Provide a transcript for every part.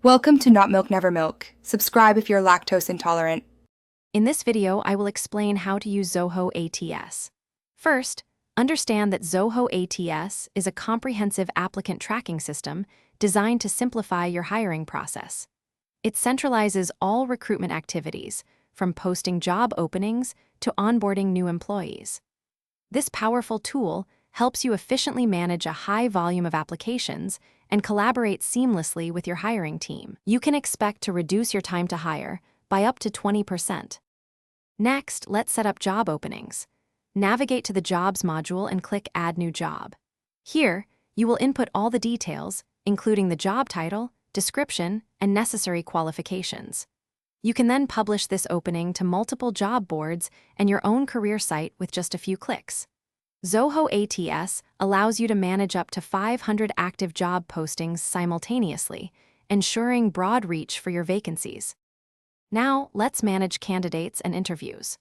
Welcome to Not Milk Never Milk. Subscribe if you're lactose intolerant. In this video, I will explain how to use Zoho ATS. First, understand that Zoho ATS is a comprehensive applicant tracking system designed to simplify your hiring process. It centralizes all recruitment activities, from posting job openings to onboarding new employees. This powerful tool helps you efficiently manage a high volume of applications and collaborate seamlessly with your hiring team. You can expect to reduce your time to hire by up to 20%. Next, let's set up job openings. Navigate to the Jobs module and click Add New Job. Here, you will input all the details, including the job title, description, and necessary qualifications. You can then publish this opening to multiple job boards and your own career site with just a few clicks. Zoho ATS allows you to manage up to 500 active job postings simultaneously, ensuring broad reach for your vacancies. Now, let's manage candidates and interviews.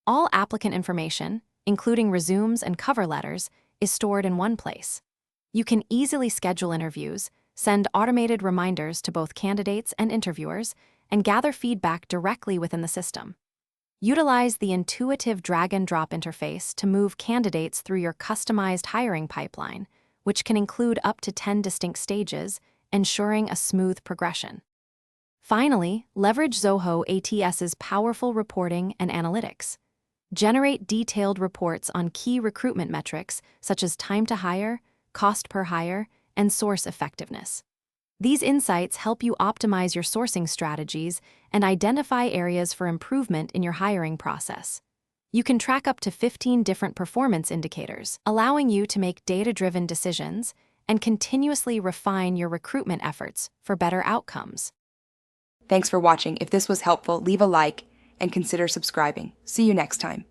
All applicant information, including resumes and cover letters, is stored in one place. You can easily schedule interviews, send automated reminders to both candidates and interviewers, and gather feedback directly within the system. Utilize the intuitive drag-and-drop interface to move candidates through your customized hiring pipeline, which can include up to 10 distinct stages, ensuring a smooth progression. Finally, leverage Zoho ATS's powerful reporting and analytics. Generate detailed reports on key recruitment metrics such as time to hire, cost per hire, and source effectiveness. These insights help you optimize your sourcing strategies and identify areas for improvement in your hiring process. You can track up to 15 different performance indicators, allowing you to make data-driven decisions and continuously refine your recruitment efforts for better outcomes. Thanks for watching. If this was helpful, leave a like and consider subscribing. See you next time.